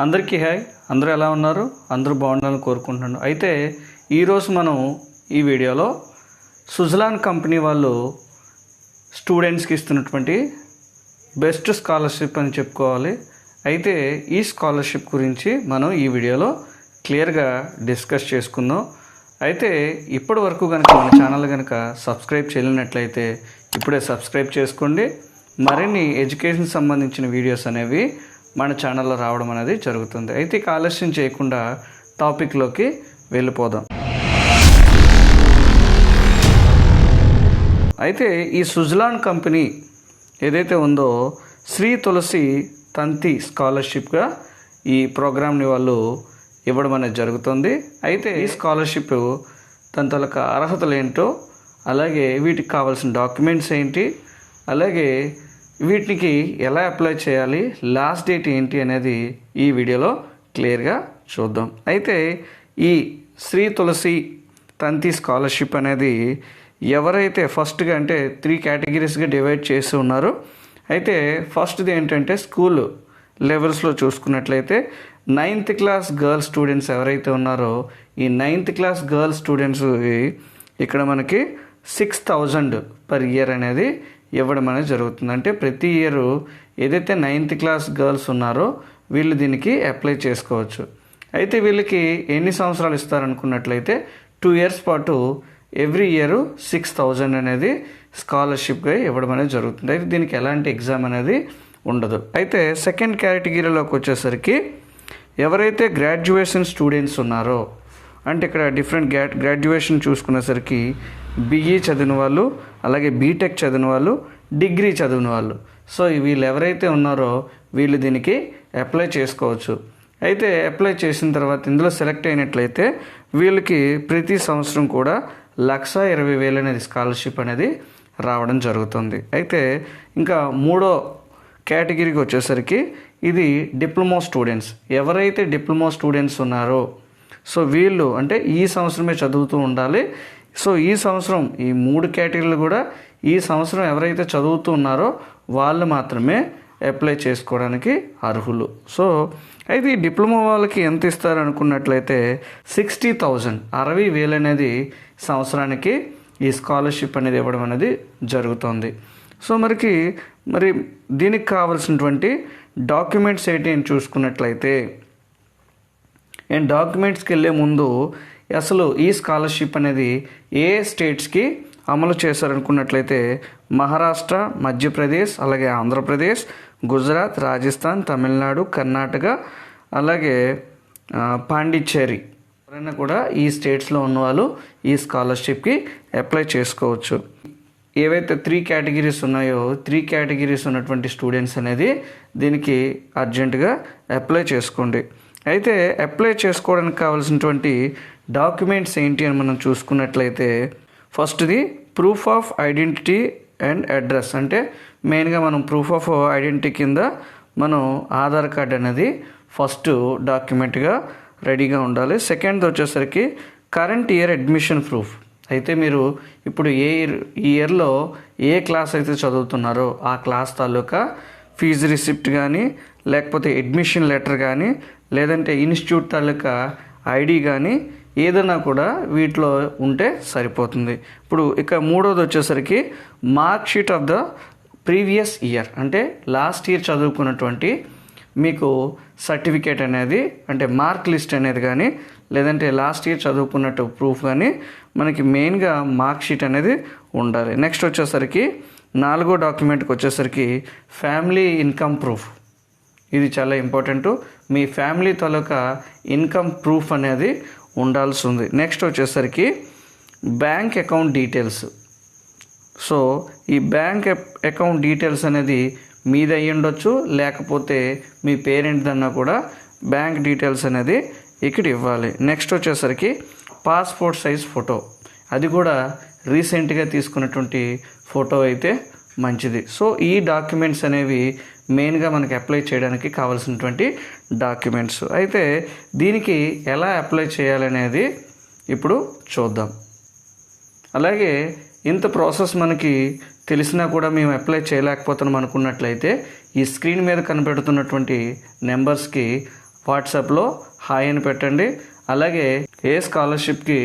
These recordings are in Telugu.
అందరికీ హాయ్. అందరూ ఎలా ఉన్నారు? అందరూ బాగుండాలని కోరుకుంటున్నాను. అయితే ఈరోజు మనం ఈ వీడియోలో సుజలాన్ కంపెనీ వాళ్ళు స్టూడెంట్స్కి ఇస్తున్నటువంటి బెస్ట్ స్కాలర్షిప్ అని చెప్పుకోవాలి. అయితే ఈ స్కాలర్షిప్ గురించి మనం ఈ వీడియోలో క్లియర్గా డిస్కస్ చేసుకుందాం. అయితే ఇప్పటి వరకు కనుక మన ఛానల్ కనుక సబ్స్క్రైబ్ చేయలేనట్లయితే ఇప్పుడే సబ్స్క్రైబ్ చేసుకోండి. మరిన్ని ఎడ్యుకేషన్ సంబంధించిన వీడియోస్ అనేవి మన ఛానల్లో రావడం అనేది జరుగుతుంది. అయితే ఆలస్యం చేయకుండా టాపిక్లోకి వెళ్ళిపోదాం. అయితే ఈ సుజలాన్ కంపెనీ ఏదైతే ఉందో శ్రీ తులసి తంతి స్కాలర్షిప్గా ఈ ప్రోగ్రామ్ని వాళ్ళు ఇవ్వడం అనేది జరుగుతుంది. అయితే ఈ స్కాలర్షిప్ తన తలక అర్హతలు ఏంటో, అలాగే వీటికి కావాల్సిన డాక్యుమెంట్స్ ఏంటి, అలాగే వీటికి ఎలా అప్లై చేయాలి, లాస్ట్ డేట్ ఏంటి అనేది ఈ వీడియోలో క్లియర్గా చూద్దాం. అయితే ఈ శ్రీ తులసి తంతి స్కాలర్షిప్ అనేది ఎవరైతే ఫస్ట్గా అంటే 3 కేటగిరీస్గా డివైడ్ చేసి ఉన్నారో, అయితే ఫస్ట్ది ఏంటంటే స్కూల్ లెవెల్స్లో చూసుకున్నట్లయితే 9th క్లాస్ గర్ల్స్ స్టూడెంట్స్ ఎవరైతే ఉన్నారో ఈ 9th క్లాస్ గర్ల్స్ స్టూడెంట్స్ ఇక్కడ మనకి 6,000 పర్ ఇయర్ అనేది ఇవ్వడం అనేది జరుగుతుంది. అంటే ప్రతి ఇయర్ ఏదైతే 9th క్లాస్ గర్ల్స్ ఉన్నారో వీళ్ళు దీనికి అప్లై చేసుకోవచ్చు. అయితే వీళ్ళకి ఎన్ని సంవత్సరాలు ఇస్తారనుకున్నట్లయితే 2 ఇయర్స్ పాటు ఎవ్రీ ఇయర్ 6,000 అనేది స్కాలర్షిప్గా ఇవ్వడం అనేది జరుగుతుంది. అయితే దీనికి ఎలాంటి ఎగ్జామ్ అనేది ఉండదు. అయితే సెకండ్ కేటగిరీలోకి వచ్చేసరికి ఎవరైతే గ్రాడ్యుయేషన్ స్టూడెంట్స్ ఉన్నారో, అంటే ఇక్కడ డిఫరెంట్ గ్రాడ్యుయేషన్ చూసుకునేసరికి బిఈ చదివిన వాళ్ళు, అలాగే బీటెక్ చదివిన వాళ్ళు, డిగ్రీ చదివిన వాళ్ళు, సో వీళ్ళు ఎవరైతే ఉన్నారో వీళ్ళు దీనికి అప్లై చేసుకోవచ్చు. అయితే అప్లై చేసిన తర్వాత ఇందులో సెలెక్ట్ అయినట్లయితే వీళ్ళకి ప్రతి సంవత్సరం కూడా 1,20,000 అనేది స్కాలర్షిప్ అనేది రావడం జరుగుతుంది. అయితే ఇంకా మూడో కేటగిరీకి వచ్చేసరికి ఇది డిప్లొమా స్టూడెంట్స్. ఎవరైతే డిప్లొమా స్టూడెంట్స్ ఉన్నారో సో వీళ్ళు అంటే ఈ సంవత్సరమే చదువుతూ ఉండాలి. సో ఈ సంవత్సరం ఈ 3 కేటగిరీలు కూడా ఈ సంవత్సరం ఎవరైతే చదువుతూ ఉన్నారో వాళ్ళు మాత్రమే అప్లై చేసుకోవడానికి అర్హులు. సో అయితే ఈ డిప్లొమా వాళ్ళకి ఎంత ఇస్తారు అనుకున్నట్లయితే 60,000 60,000 అనేది సంవత్సరానికి ఈ స్కాలర్షిప్ అనేది ఇవ్వడం అనేది జరుగుతుంది. సో మరి దీనికి కావాల్సినటువంటి డాక్యుమెంట్స్ ఏంటి అని చూసుకున్నట్లయితే, అండ్ డాక్యుమెంట్స్కి వెళ్ళే ముందు అసలు ఈ స్కాలర్షిప్ అనేది ఏ స్టేట్స్కి అమలు చేశారనుకున్నట్లయితే మహారాష్ట్ర, మధ్యప్రదేశ్, అలాగే ఆంధ్రప్రదేశ్, గుజరాత్, రాజస్థాన్, తమిళనాడు, కర్ణాటక, అలాగే పాండిచ్చేరి ఎవరైనా కూడా ఈ స్టేట్స్లో ఉన్న వాళ్ళు ఈ స్కాలర్షిప్కి అప్లై చేసుకోవచ్చు. ఏవైతే 3 కేటగిరీస్ ఉన్నాయో 3 కేటగిరీస్ ఉన్నటువంటి స్టూడెంట్స్ అనేది దీనికి అర్జెంటుగా అప్లై చేసుకోండి. అయితే అప్లై చేసుకోవడానికి కావాల్సినటువంటి డాక్యుమెంట్స్ ఏంటి అని మనం చూసుకున్నట్లయితే ఫస్ట్ది proof of identity and address. అంటే మెయిన్గా మనం ప్రూఫ్ ఆఫ్ ఐడెంటిటీ కింద మనం ఆధార్ కార్డ్ అనేది ఫస్ట్ డాక్యుమెంట్గా రెడీగా ఉండాలి. సెకండ్ది వచ్చేసరికి కరెంట్ ఇయర్ అడ్మిషన్ ప్రూఫ్. అయితే మీరు ఇప్పుడు ఈ ఇయర్లో ఏ క్లాస్ అయితే చదువుతున్నారో ఆ క్లాస్ తాలూకా ఫీజు రిసిప్ట్ కానీ, లేకపోతే అడ్మిషన్ లెటర్ కానీ, లేదంటే ఇన్స్టిట్యూట్ తాలూకా ఐడి కానీ ఏదైనా కూడా వీటిలో ఉంటే సరిపోతుంది. ఇప్పుడు ఇక మూడోది వచ్చేసరికి mark sheet of the previous year. అంటే లాస్ట్ ఇయర్ చదువుకున్నటువంటి మీకు సర్టిఫికేట్ అనేది, అంటే మార్క్ లిస్ట్ అనేది కానీ, లేదంటే లాస్ట్ ఇయర్ చదువుకున్నట్టు ప్రూఫ్ కానీ మనకి మెయిన్గా మార్క్ షీట్ అనేది ఉండాలి. నెక్స్ట్ వచ్చేసరికి 4వ డాక్యుమెంట్కి వచ్చేసరికి ఫ్యామిలీ ఇన్కమ్ ప్రూఫ్. ఇది చాలా ఇంపార్టెంట్. మీ ఫ్యామిలీ తాలూకా ఇన్కమ్ ప్రూఫ్ అనేది ఉండాల్సి ఉంది. నెక్స్ట్ వచ్చేసరికి బ్యాంక్ అకౌంట్ డీటెయిల్స్. సో ఈ బ్యాంక్ అకౌంట్ డీటెయిల్స్ అనేది మీది అయ్యి ఉండొచ్చు, లేకపోతే మీ పేరెంట్ దన్నా కూడా బ్యాంక్ డీటెయిల్స్ అనేది ఇక్కడ ఇవ్వాలి. నెక్స్ట్ వచ్చేసరికి పాస్పోర్ట్ సైజ్ ఫోటో. అది కూడా రీసెంట్గా తీసుకున్నటువంటి ఫోటో అయితే మంచిది. సో ఈ డాక్యుమెంట్స్ అనేవి మెయిన్గా మనకి అప్లై చేయడానికి కావాల్సినటువంటి డాక్యుమెంట్స్. అయితే దీనికి ఎలా అప్లై చేయాలనేది ఇప్పుడు చూద్దాం. అలాగే ఇంత ప్రాసెస్ మనకి తెలిసినా కూడా మేము అప్లై చేయలేకపోతున్నాం అనుకున్నట్లయితే ఈ స్క్రీన్ మీద కనబడుతున్నటువంటి నెంబర్స్కి వాట్సాప్లో హాయ్ అని పెట్టండి. అలాగే ఏ స్కాలర్షిప్కి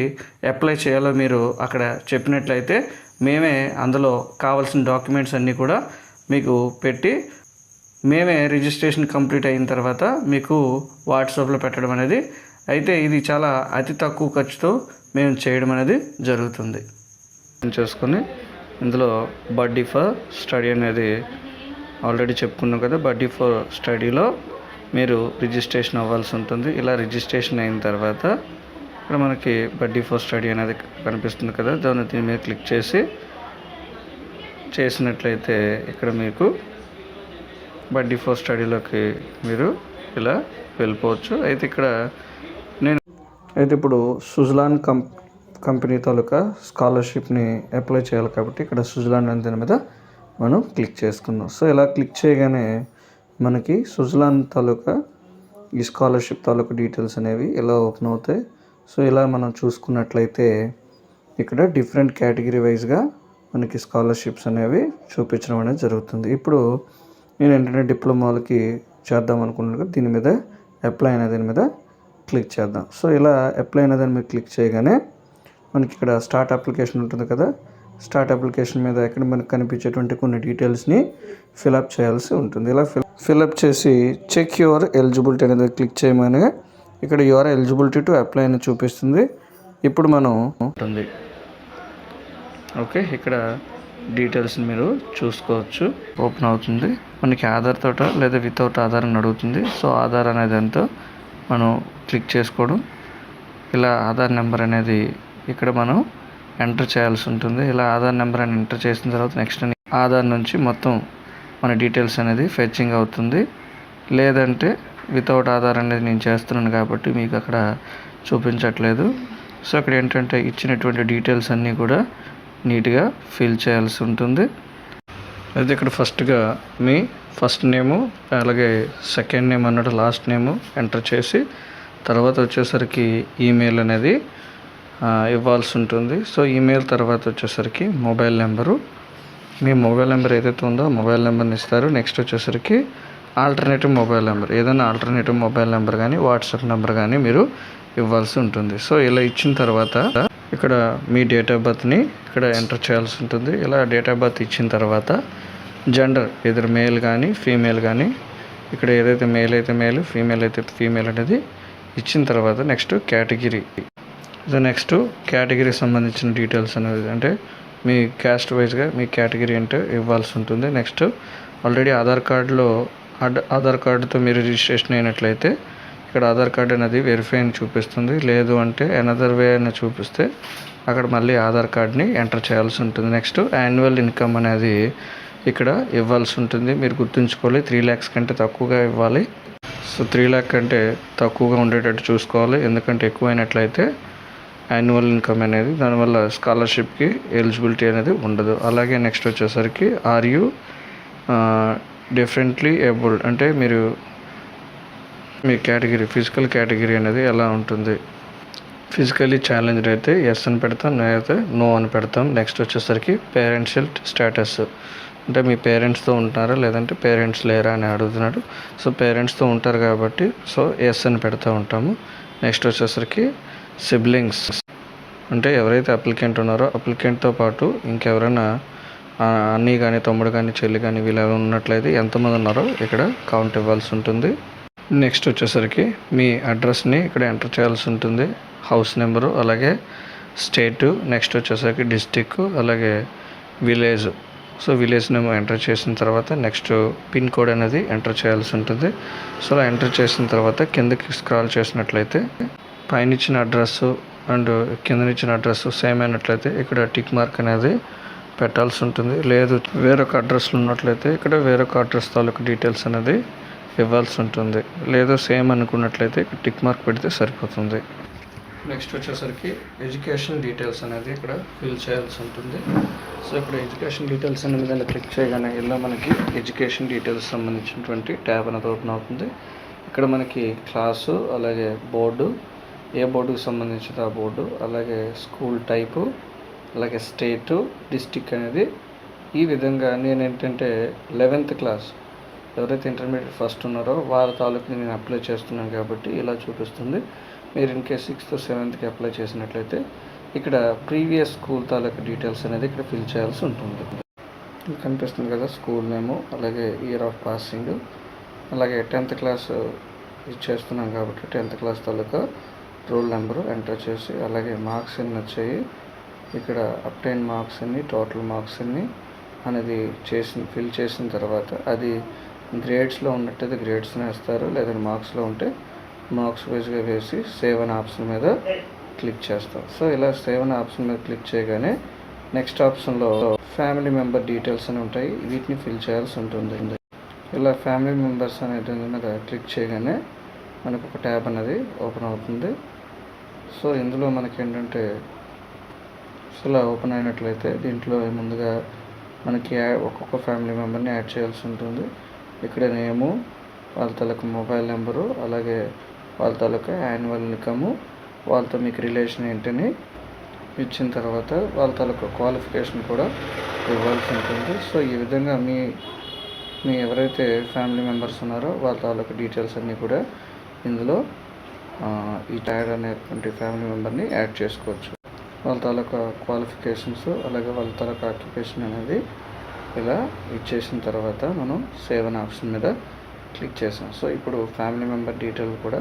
అప్లై చేయాలో మీరు అక్కడ చెప్పినట్లయితే మేమే అందులో కావాల్సిన డాక్యుమెంట్స్ అన్నీ కూడా మీకు పెట్టి మేమే రిజిస్ట్రేషన్ కంప్లీట్ అయిన తర్వాత మీకు వాట్సాప్లో పెట్టడం అనేది అయితే ఇది చాలా అతి తక్కువ ఖర్చుతో మేము చేయడం అనేది జరుగుతుంది. చేసుకొని ఇందులో బడ్డీ ఫర్ స్టడీ అనేది ఆల్రెడీ చెప్పుకున్నాం కదా. బడ్డీ ఫర్ స్టడీలో మీరు రిజిస్ట్రేషన్ అవ్వాల్సి ఉంటుంది. ఇలా రిజిస్ట్రేషన్ అయిన తర్వాత ఇక్కడ మనకి బడ్డీ ఫర్ స్టడీ అనేది కనిపిస్తుంది కదా, దీని మీద క్లిక్ చేసినట్లయితే ఇక్కడ మీకు బడ్డీ ఫర్ స్టడీలోకి మీరు ఇలా వెళ్ళిపోవచ్చు. అయితే ఇక్కడ ఇప్పుడు సుజలాన్ కంపెనీ తాలూకా స్కాలర్షిప్ని అప్లై చేయాలి కాబట్టి ఇక్కడ సుజలాన్ అనే దాని మీద మనం క్లిక్ చేసుకుందాం. సో ఇలా క్లిక్ చేయగానే మనకి సుజలాన్ తాలూకా ఈ స్కాలర్షిప్ తాలూకా డీటెయిల్స్ అనేవి ఇలా ఓపెన్ అవుతాయి. సో ఇలా మనం చూసుకున్నట్లయితే ఇక్కడ డిఫరెంట్ కేటగిరీ వైజ్గా మనకి స్కాలర్షిప్స్ అనేవి చూపించడం అనేది జరుగుతుంది. ఇప్పుడు నేను ఏంటంటే డిప్లొమాలకి చేద్దాం అనుకున్నాను, దీని మీద అప్లై అనే దాని మీద క్లిక్ చేద్దాం. సో ఇలా అప్లై అనే దాని మీద క్లిక్ చేయగానే మనకి ఇక్కడ స్టార్ట్ అప్లికేషన్ ఉంటుంది కదా, స్టార్ట్ అప్లికేషన్ మీద ఇక్కడ మనకు కనిపించేటువంటి కొన్ని డీటెయిల్స్ని ఫిలప్ చేయాల్సి ఉంటుంది. ఇలా ఫిలప్ చేసి చెక్ యువర్ ఎలిజిబిలిటీ అనేది క్లిక్ చేయమని ఇక్కడ యువర్ ఎలిజిబిలిటీ టు అప్లై అని చూపిస్తుంది. ఇప్పుడు మనం ఉంటుంది ఓకే, ఇక్కడ డీటెయిల్స్ని మీరు చూసుకోవచ్చు. ఓపెన్ అవుతుంది. మనకి ఆధార్ తోట లేదా వితౌట్ ఆధార్ అని అడుగుతుంది. సో ఆధార్ అనేది ఎంతో మనం క్లిక్ చేసుకోవడం, ఇలా ఆధార్ నెంబర్ అనేది ఇక్కడ మనం ఎంటర్ చేయాల్సి ఉంటుంది. ఇలా ఆధార్ నెంబర్ అని ఎంటర్ చేసిన తర్వాత నెక్స్ట్ ఆధార్ నుంచి మొత్తం మన డీటెయిల్స్ అనేది ఫెచ్చింగ్ అవుతుంది. లేదంటే వితౌట్ ఆధార్ అనేది నేను చేస్తున్నాను కాబట్టి మీకు అక్కడ చూపించట్లేదు. సో అక్కడ ఏంటంటే ఇచ్చినటువంటి డీటెయిల్స్ అన్నీ కూడా నీట్గా ఫిల్ చేయాల్సి ఉంటుంది. అయితే ఇక్కడ ఫస్ట్గా మీ ఫస్ట్ నేము అలాగే సెకండ్ నేమ్ అన్నట్టు లాస్ట్ నేము ఎంటర్ చేసి తర్వాత వచ్చేసరికి ఈమెయిల్ అనేది ఇవ్వాల్సి ఉంటుంది. సో ఈమెయిల్ తర్వాత వచ్చేసరికి మొబైల్ నెంబరు, మీ మొబైల్ నెంబర్ ఏదైతే ఉందో మొబైల్ నెంబర్ని ఇస్తారు. నెక్స్ట్ వచ్చేసరికి ఆల్టర్నేటివ్ మొబైల్ నెంబర్, ఏదైనా ఆల్టర్నేటివ్ మొబైల్ నెంబర్ కానీ వాట్సాప్ నెంబర్ కానీ మీరు ఇవ్వాల్సి ఉంటుంది. సో ఇలా ఇచ్చిన తర్వాత ఇక్కడ మీ డేట్ ఆఫ్ బర్త్ని ఇక్కడ ఎంటర్ చేయాల్సి ఉంటుంది. ఇలా డేట్ ఆఫ్ బర్త్ ఇచ్చిన తర్వాత జెండర్ ఎదురు మేల్ కానీ ఫీమేల్ కానీ, ఇక్కడ ఏదైతే మేల్ అయితే మేల్, ఫీమేల్ అయితే ఫీమేల్ అనేది ఇచ్చిన తర్వాత నెక్స్ట్ కేటగిరీ, నెక్స్ట్ కేటగిరీకి సంబంధించిన డీటెయిల్స్ అనేది అంటే మీ క్యాస్ట్ వైజ్గా మీ కేటగిరీ అంటే ఇవ్వాల్సి ఉంటుంది. నెక్స్ట్ ఆల్రెడీ ఆధార్ కార్డుతో మీరు రిజిస్ట్రేషన్ అయినట్లయితే ఇక్కడ ఆధార్ కార్డు అనేది వెరిఫై అని చూపిస్తుంది. లేదు అంటే అనదర్ వే అని చూపిస్తే అక్కడ మళ్ళీ ఆధార్ కార్డ్ని ఎంటర్ చేయాల్సి ఉంటుంది. నెక్స్ట్ యాన్యువల్ ఇన్కమ్ అనేది ఇక్కడ ఇవ్వాల్సి ఉంటుంది. మీరు గుర్తుంచుకోవాలి 3 lakhs కంటే తక్కువగా ఇవ్వాలి. సో 3 lakh కంటే తక్కువగా ఉండేటట్టు చూసుకోవాలి. ఎందుకంటే ఎక్కువైనట్లయితే యాన్యువల్ ఇన్కమ్ అనేది దానివల్ల స్కాలర్షిప్కి ఎలిజిబిలిటీ అనేది ఉండదు. అలాగే నెక్స్ట్ వచ్చేసరికి ఆర్ యూ డిఫరెంట్లీ ఏబుల్డ్ అంటే మీరు మీ కేటగిరీ ఫిజికల్ కేటగిరీ అనేది ఎలా ఉంటుంది. ఫిజికలీ ఛాలెంజ్డ్ అయితే ఎస్ అని పెడతాం, లేకపోతే నో అని పెడతాం. నెక్స్ట్ వచ్చేసరికి పేరెంట్షియల్ స్టేటస్ అంటే మీ పేరెంట్స్తో ఉంటారా లేదంటే పేరెంట్స్ లేరా అని అడుగుతున్నాడు. సో పేరెంట్స్తో ఉంటారు కాబట్టి సో ఎస్ అని పెడతా ఉంటాము. నెక్స్ట్ వచ్చేసరికి సిబ్లింగ్స్ అంటే ఎవరైతే అప్లికెంట్ ఉన్నారో అప్లికెంట్తో పాటు ఇంకెవరైనా అన్నీ కానీ తమ్ముడు కానీ చెల్లి కానీ వీళ్ళు ఎవరు ఉన్నట్లయితే ఎంతమంది ఉన్నారో ఇక్కడ కౌంట్ ఇవ్వాల్సి ఉంటుంది. నెక్స్ట్ వచ్చేసరికి మీ అడ్రస్ని ఇక్కడ ఎంటర్ చేయాల్సి ఉంటుంది. హౌస్ నెంబరు అలాగే స్టేటు, నెక్స్ట్ వచ్చేసరికి డిస్టిక్ అలాగే village. So village name enter చేసిన తర్వాత నెక్స్ట్ పిన్ కోడ్ అనేది ఎంటర్ చేయాల్సి ఉంటుంది. సో అలా ఎంటర్ చేసిన తర్వాత కిందకి స్క్రాల్ చేసినట్లయితే పైన ఇచ్చిన అడ్రస్సు అండ్ కింద ఇచ్చిన అడ్రస్ సేమ్ అయినట్లయితే ఇక్కడ టిక్ మార్క్ అనేది పెట్టాల్సి ఉంటుంది. లేదు వేరొక అడ్రస్లు ఉన్నట్లయితే ఇక్కడ వేరొక అడ్రస్ తాలూకు డీటెయిల్స్ అనేది ఇవ్వాల్సి ఉంటుంది. లేదు సేమ్ అనుకున్నట్లయితే ఇక్కడ టిక్ మార్క్ పెడితే సరిపోతుంది. నెక్స్ట్ వచ్చేసరికి ఎడ్యుకేషన్ డీటెయిల్స్ అనేది ఇక్కడ ఫిల్ చేయాల్సి ఉంటుంది. సో ఇక్కడ ఎడ్యుకేషన్ డీటెయిల్స్ అనేది దాన్ని క్లిక్ చేయగానే ఇలా మనకి ఎడ్యుకేషన్ డీటెయిల్స్ సంబంధించినటువంటి ట్యాబ్ అనేది ఓపెన్ అవుతుంది. ఇక్కడ మనకి క్లాసు అలాగే బోర్డు, ఏ బోర్డుకి సంబంధించిన ఆ బోర్డు, అలాగే స్కూల్ టైపు, అలాగే స్టేటు, డిస్టిక్ అనేది ఈ విధంగా నేను ఏంటంటే 11th క్లాస్ ఎవరైతే ఇంటర్మీడియట్ ఫస్ట్ ఉన్నారో వాళ్ళ తాలూకు నేను అప్లై చేస్తున్నాను కాబట్టి ఇలా చూపిస్తుంది. మీరు ఇన్ కేస్ 6th 7thకి అప్లై చేసినట్లయితే ఇక్కడ ప్రీవియస్ స్కూల్ తాలూకు డీటెయిల్స్ అనేది ఇక్కడ ఫిల్ చేయాల్సి ఉంటుంది. కనిపిస్తుంది కదా స్కూల్ నేము, అలాగే ఇయర్ ఆఫ్ పాసింగ్, అలాగే 10th క్లాస్ ఇచ్చేస్తున్నాం కాబట్టి 10th క్లాస్ తాలూకా రోల్ నెంబరు ఎంటర్ చేసి, అలాగే మార్క్స్ ఎన్ని వచ్చాయి, ఇక్కడ అప్టైన్ మార్క్స్ ఎన్ని, టోటల్ మార్క్స్ ఎన్ని అనేది ఫిల్ చేసిన తర్వాత అది గ్రేడ్స్లో ఉన్నట్టయితే గ్రేడ్స్ని వేస్తారు, లేదంటే మార్క్స్లో ఉంటే మార్క్స్ వైజ్గా వేసి సేవ్ అనే ఆప్షన్ మీద క్లిక్ చేస్తాం. సో ఇలా సేవ్ అనే ఆప్షన్ మీద క్లిక్ చేయగానే నెక్స్ట్ ఆప్షన్లో ఫ్యామిలీ మెంబర్ డీటెయిల్స్ అని ఉంటాయి, వీటిని ఫిల్ చేయాల్సి ఉంటుంది. ఇలా ఫ్యామిలీ మెంబర్స్ అనే మీద క్లిక్ చేయగానే మనకు ఒక ట్యాబ్ అనేది ఓపెన్ అవుతుంది. సో ఇందులో మనకి ఏంటంటే ఇలా ఓపెన్ అయినట్లయితే దీంట్లో ముందుగా మనకి ఒక్కొక్క ఫ్యామిలీ మెంబర్ని యాడ్ చేయాల్సి ఉంటుంది. ఇక్కడ నేము, వాళ్ళ తాలూకా మొబైల్ నెంబరు, అలాగే వాళ్ళ తాలూకా యాన్యువల్ ఇన్కము, వాళ్ళతో మీకు రిలేషన్ ఏంటని ఇచ్చిన తర్వాత వాళ్ళ తాలూకా క్వాలిఫికేషన్ కూడా ఇవ్వాల్సి ఉంటుంది. సో ఈ విధంగా మీ ఎవరైతే ఫ్యామిలీ మెంబర్స్ ఉన్నారో వాళ్ళ తాలూకా డీటెయిల్స్ అన్నీ కూడా ఇందులో ఈ యాడ్ అనేటువంటి ఫ్యామిలీ మెంబర్ని యాడ్ చేసుకోవచ్చు. వాళ్ళ తాలూకా క్వాలిఫికేషన్స్, అలాగే వాళ్ళ తాలూకా ఆక్యుపేషన్ అనేది ఇలా ఇచ్చేసిన తర్వాత మనం సేవ్ అనే ఆప్షన్ మీద క్లిక్ చేసాం. సో ఇప్పుడు ఫ్యామిలీ మెంబర్ డీటెయిల్ కూడా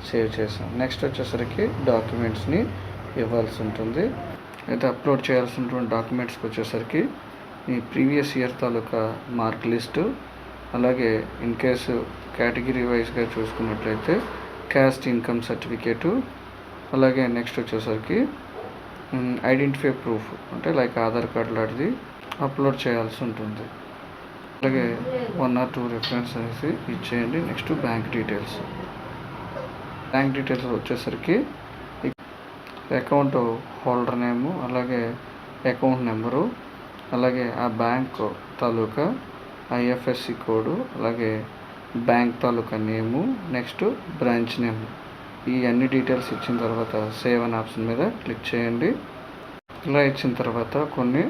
సేవ్ చేసాం. నెక్స్ట్ వచ్చేసరికి డాక్యుమెంట్స్ని ఇవ్వాల్సి ఉంటుంది. అయితే అప్లోడ్ చేయాల్సినటువంటి డాక్యుమెంట్స్కి వచ్చేసరికి ఈ ప్రీవియస్ ఇయర్ తాలూకా మార్క్ లిస్టు, అలాగే ఇన్ కేసు కేటగిరీ వైజ్గా చూసుకున్నట్లయితే క్యాస్ట్ ఇన్కమ్ సర్టిఫికేటు, అలాగే నెక్స్ట్ వచ్చేసరికి ఐడెంటిఫై ప్రూఫ్ అంటే లైక్ ఆధార్ కార్డు లాంటిది అప్లోడ్ చేయాల్సి ఉంటుంది. అలాగే 1 or 2 రెఫరెన్స్ అనేసి ఇచ్చేయండి. నెక్స్ట్ బ్యాంక్ డీటెయిల్స్ వచ్చేసరికి అకౌంట్ హోల్డర్ నేము, అలాగే అకౌంట్ నెంబరు, అలాగే ఆ బ్యాంక్ తాలూకా ఐఎఫ్ఎస్సి కోడు, అలాగే బ్యాంక్ తాలూకా నేము, నెక్స్ట్ బ్రాంచ్ నేము, ఈ అన్ని డీటెయిల్స్ ఇచ్చిన తర్వాత సేవ్ అనే ఆప్షన్ మీద క్లిక్ చేయండి. ఇలా ఇచ్చిన తర్వాత కొన్ని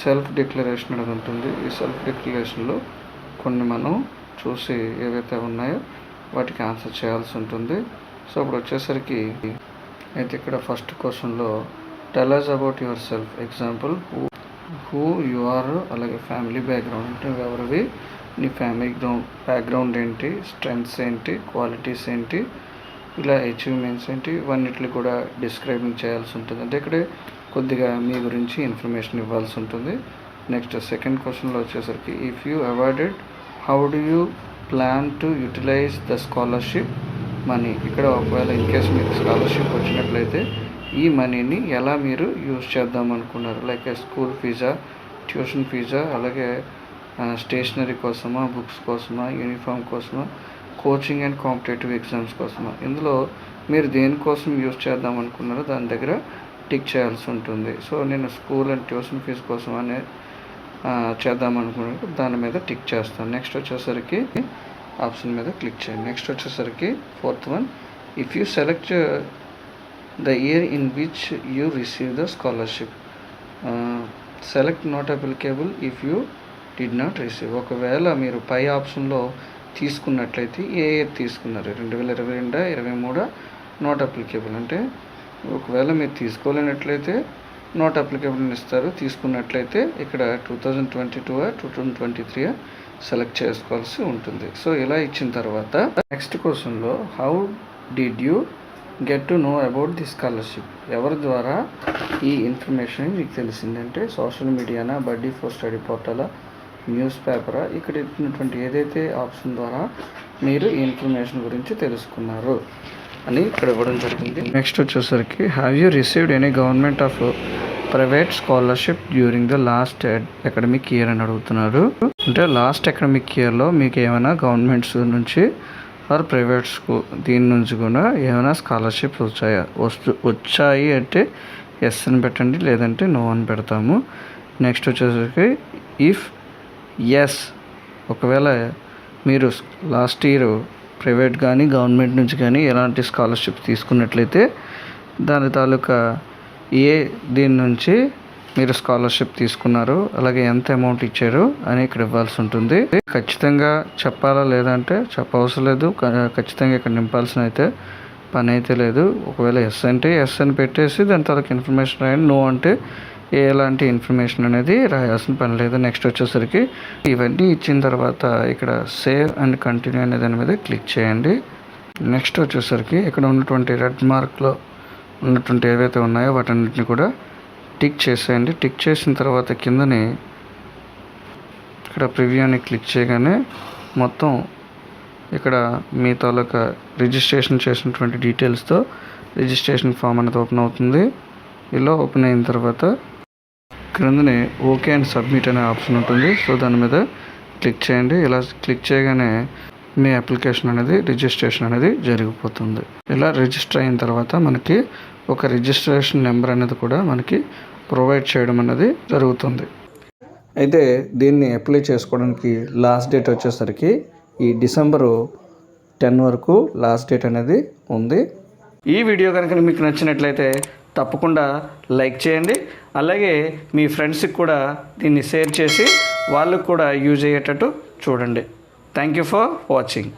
సెల్ఫ్ డిక్లరేషన్ అనేది ఉంటుంది. ఈ సెల్ఫ్ డిక్లరేషన్లో కొన్ని మనం చూసి ఏవైతే ఉన్నాయో వాటికి ఆన్సర్ చేయాల్సి ఉంటుంది. సో ఇప్పుడు వచ్చేసరికి అయితే ఇక్కడ ఫస్ట్ క్వశ్చన్లో tell us about yourself, example who you are, అలాగే ఫ్యామిలీ బ్యాక్గ్రౌండ్ అంటే ఎవరివి, నీ ఫ్యామిలీ బ్యాక్గ్రౌండ్ ఏంటి, స్ట్రెంగ్త్స్ ఏంటి, క్వాలిటీస్ ఏంటి, ఇలా అచీవ్మెంట్స్ ఏంటి, ఇవన్నిటిని కూడా డిస్క్రైబింగ్ చేయాల్సి ఉంటుంది. అంటే ఇక్కడ కొద్దిగా మీ గురించి ఇన్ఫర్మేషన్ ఇవ్వాల్సి ఉంటుంది. నెక్స్ట్ సెకండ్ క్వశ్చన్లో వచ్చేసరికి if you awarded how do you plan to utilize the scholarship money, ఇక్కడ ఒకవేళ ఇన్ కేస్ మీకు స్కాలర్షిప్ వచ్చినట్లయితే ఈ మనీని ఎలా మీరు యూజ్ చేద్దాం అనుకున్నారు, లైక్ స్కూల్ ఫీజా, ట్యూషన్ ఫీజా, అలాగే స్టేషనరీ కోసమా, బుక్స్ కోసమా, యూనిఫామ్ కోసమా, కోచింగ్ అండ్ కాంపిటేటివ్ ఎగ్జామ్స్ కోసమా, ఇందులో మీరు దేనికోసం యూజ్ చేద్దాం అనుకున్నారో దాని దగ్గర టిక్ చేయాల్సి ఉంటుంది. సో నేను స్కూల్ అండ్ ట్యూషన్ ఫీజు కోసం అనే చేద్దాం అనుకున్నాను, దాని మీద టిక్ చేస్తాను. నెక్స్ట్ వచ్చేసరికి ఆప్షన్ మీద క్లిక్ చేయండి. నెక్స్ట్ వచ్చేసరికి 4th one, if you select the year in which you receive the scholarship, select not applicable if you did not receive. ఒకవేళ మీరు పై ఆప్షన్లో తీసుకున్నట్లయితే ఏ ఇయర్ తీసుకున్నారు, 2022, 2023 నాట్ అప్లికేబుల్ అంటే ఒకవేళ మీరు తీసుకోలేనట్లయితే నాట్ అప్లికేబుల్ ఇస్తారు, తీసుకున్నట్లయితే ఇక్కడ 2022 2023 సెలెక్ట్ చేసుకోవాల్సి ఉంటుంది. సో ఇలా ఇచ్చిన తర్వాత నెక్స్ట్ క్వశ్చన్లో how did you get to know about the scholarship, ఎవరి ద్వారా ఈ ఇన్ఫర్మేషన్ మీకు తెలిసిందంటే సోషల్ మీడియానా, బడ్డీ ఫర్ స్టడీ పోర్టలా, న్యూస్ పేపరా, ఇక్కడ ఇచ్చినటువంటి ఏదైతే ఆప్షన్ ద్వారా మీరు ఈ ఇన్ఫర్మేషన్ గురించి తెలుసుకున్నారు అని ఇక్కడ ఇవ్వడం జరిగింది. నెక్స్ట్ వచ్చేసరికి have you received any government of private scholarship during the last academic year అని అడుగుతున్నారు. అంటే లాస్ట్ అకాడమిక్ ఇయర్లో మీకు ఏమైనా గవర్నమెంట్స్ నుంచి ఆర్ ప్రైవేట్ స్కూల్ దీని నుంచి కూడా ఏమైనా స్కాలర్షిప్స్ వచ్చాయి అంటే ఎస్ అని పెట్టండి, లేదంటే నో అని పెడతాము. నెక్స్ట్ వచ్చేసరికి ఇఫ్ ఎస్, ఒకవేళ మీరు లాస్ట్ ఇయర్ ప్రైవేట్ కానీ గవర్నమెంట్ నుంచి కానీ ఎలాంటి స్కాలర్షిప్ తీసుకున్నట్లయితే దాని తాలూకా దీని నుంచి మీరు స్కాలర్షిప్ తీసుకున్నారు, అలాగే ఎంత అమౌంట్ ఇచ్చారు అని ఇక్కడ ఇవ్వాల్సి ఉంటుంది. ఖచ్చితంగా చెప్పాలా లేదంటే చెప్పవసరం లేదు, ఖచ్చితంగా ఇక్కడ నింపాల్సిన అయితే పని అయితే లేదు. ఒకవేళ ఎస్ అంటే ఎస్ అని పెట్టేసి దాని తర్వాత ఇన్ఫర్మేషన్ రాయండి, నో అంటే ఎలాంటి ఇన్ఫర్మేషన్ అనేది రాయాల్సిన పని లేదు. నెక్స్ట్ వచ్చేసరికి ఇవన్నీ ఇచ్చిన తర్వాత ఇక్కడ సేవ్ అండ్ కంటిన్యూ అనే దాని మీద క్లిక్ చేయండి. నెక్స్ట్ వచ్చేసరికి ఇక్కడ ఉన్నటువంటి రెడ్ మార్క్లో ఉన్నటువంటి ఏవైతే ఉన్నాయో వాటన్నిటిని కూడా టిక్ చేసేయండి. టిక్ చేసిన తర్వాత కిందని ఇక్కడ ప్రివ్యూ అని క్లిక్ చేయగానే మొత్తం ఇక్కడ మీ తాలూకా రిజిస్ట్రేషన్ చేసినటువంటి డీటెయిల్స్తో రిజిస్ట్రేషన్ ఫామ్ అనేది ఓపెన్ అవుతుంది. ఇలా ఓపెన్ అయిన తర్వాత క్రిందనే ఓకే అండ్ సబ్మిట్ అనే ఆప్షన్ ఉంటుంది. సో దాని మీద క్లిక్ చేయండి. ఇలా క్లిక్ చేయగానే మీ అప్లికేషన్ అనేది రిజిస్ట్రేషన్ అనేది జరిగిపోతుంది. ఇలా రిజిస్టర్ అయిన తర్వాత మనకి ఒక రిజిస్ట్రేషన్ నెంబర్ అనేది కూడా మనకి ప్రొవైడ్ చేయడం అనేది జరుగుతుంది. అయితే దీన్ని అప్లై చేసుకోవడానికి లాస్ట్ డేట్ వచ్చేసరికి ఈ December 10 వరకు లాస్ట్ డేట్ అనేది ఉంది. ఈ వీడియో కనుక మీకు నచ్చినట్లయితే తప్పకుండా లైక్ చేయండి. అలాగే మీ ఫ్రెండ్స్కి కూడా దీన్ని షేర్ చేసి వాళ్ళకు కూడా యూజ్ అయ్యేటట్టు చూడండి. Thank you for watching.